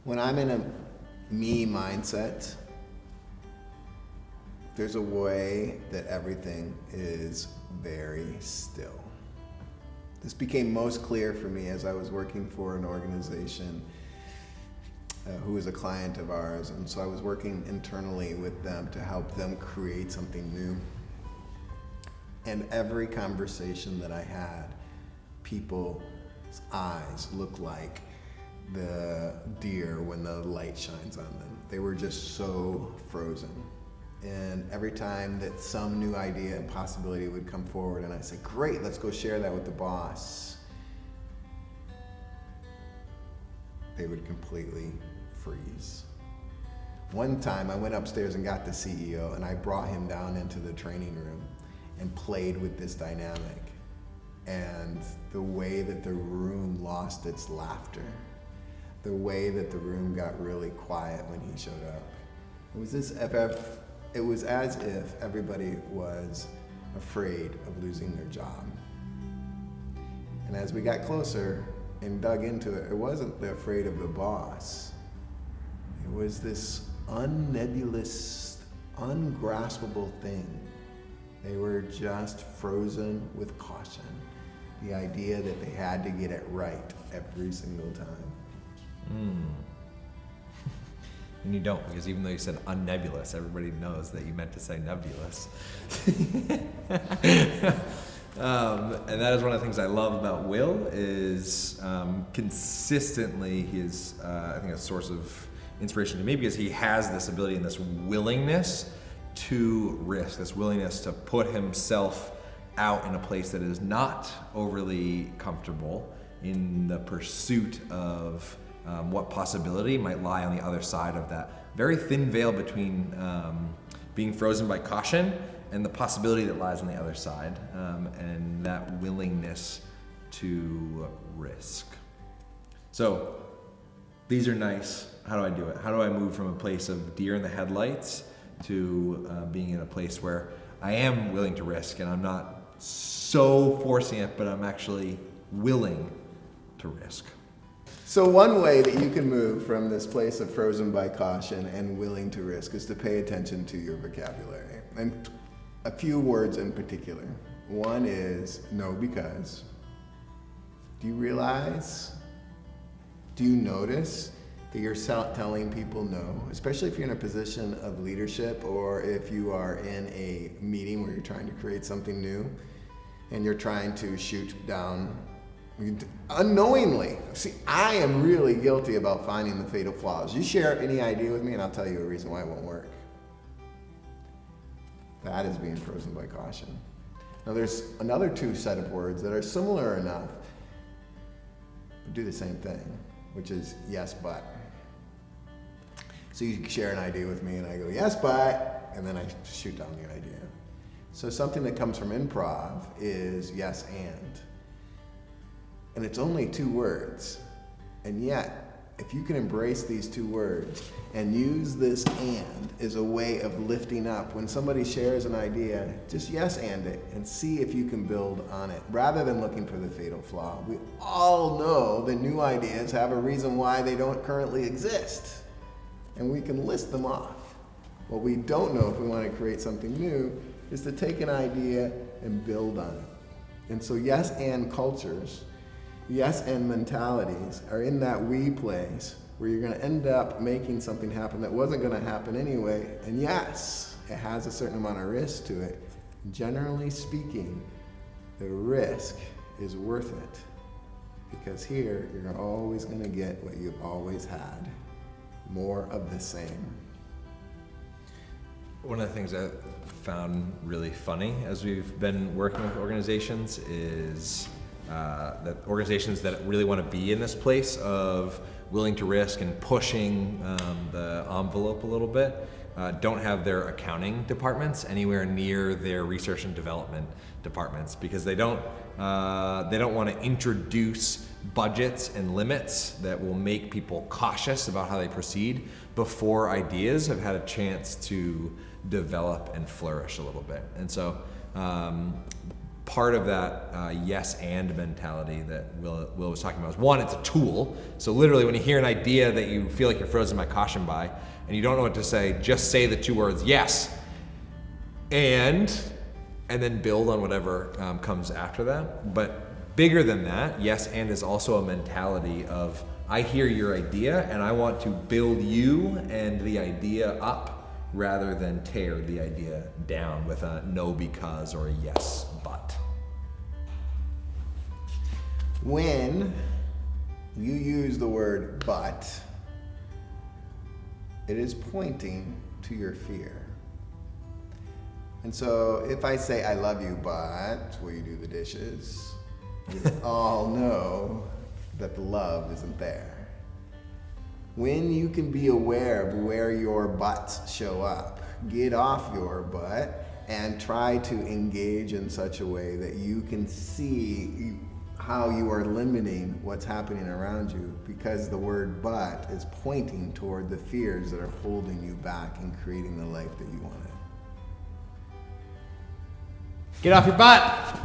When I'm in a me mindset, there's a way that everything is very still. This became most clear for me as I was working for an organization who was a client of ours, and so I was working internally with them to help them create something new. And every conversation that I had, people's eyes looked like the deer when the light shines on them. They were just so frozen. And every time that some new idea and possibility would come forward, and I said, great, let's go share that with the boss, they would completely freeze. One time I went upstairs and got the CEO, and I brought him down into the training room and played with this dynamic. And the way that the room lost its laughter, the way that the room got really quiet when he showed up, it was as if everybody was afraid of losing their job. And as we got closer and dug into it, it wasn't the afraid of the boss. It was this unnebulous, ungraspable thing. They were just frozen with caution. The idea that they had to get it right every single time. And you don't, because even though you said unnebulous, everybody knows that you meant to say nebulous. And that is one of the things I love about Will is consistently he is, I think, a source of inspiration to me because he has this ability and this willingness to risk, this willingness to put himself out in a place that is not overly comfortable in the pursuit of what possibility might lie on the other side of that very thin veil between being frozen by caution and the possibility that lies on the other side, and that willingness to risk. So these are nice. How do I do it? How do I move from a place of deer in the headlights to being in a place where I am willing to risk and I'm not so forcing it, but I'm actually willing to risk? So one way that you can move from this place of frozen by caution and willing to risk is to pay attention to your vocabulary. And a few words in particular. One is no because. Do you realize, do you notice that you're telling people no, especially if you're in a position of leadership or if you are in a meeting where you're trying to create something new and you're trying to shoot down unknowingly. See, I am really guilty about finding the fatal flaws. You share any idea with me and I'll tell you a reason why it won't work. That is being frozen by caution. Now there's another two set of words that are similar enough but do the same thing, which is yes, but. So you share an idea with me and I go, yes, but, and then I shoot down the idea. So something that comes from improv is yes, and. And it's only two words. And yet, if you can embrace these two words and use this and as a way of lifting up, when somebody shares an idea, just yes and it and see if you can build on it rather than looking for the fatal flaw. We all know that new ideas have a reason why they don't currently exist. And we can list them off. What we don't know if we want to create something new is to take an idea and build on it. And so yes and cultures, yes and mentalities are in that we place where you're going to end up making something happen that wasn't going to happen anyway. And yes, it has a certain amount of risk to it. Generally speaking, the risk is worth it because here you're always going to get what you've always had, more of the same. One of the things I found really funny as we've been working with organizations is that organizations that really want to be in this place of willing to risk and pushing the envelope a little bit don't have their accounting departments anywhere near their research and development departments because they don't want to introduce budgets and limits that will make people cautious about how they proceed before ideas have had a chance to develop and flourish a little bit. And so part of that yes and mentality that Will was talking about is, one, it's a tool. So literally when you hear an idea that you feel like you're frozen by caution by, and you don't know what to say, just say the two words, yes, and then build on whatever comes after that. But bigger than that, yes and is also a mentality of, I hear your idea and I want to build you and the idea up rather than tear the idea down with a no because or a yes but. When you use the word but, it is pointing to your fear. And so if I say, I love you, but will you do the dishes? We all know that the love isn't there. When you can be aware of where your buts show up, get off your butt and try to engage in such a way that you can see how you are limiting what's happening around you, because the word but is pointing toward the fears that are holding you back and creating the life that you wanted. Get off your butt!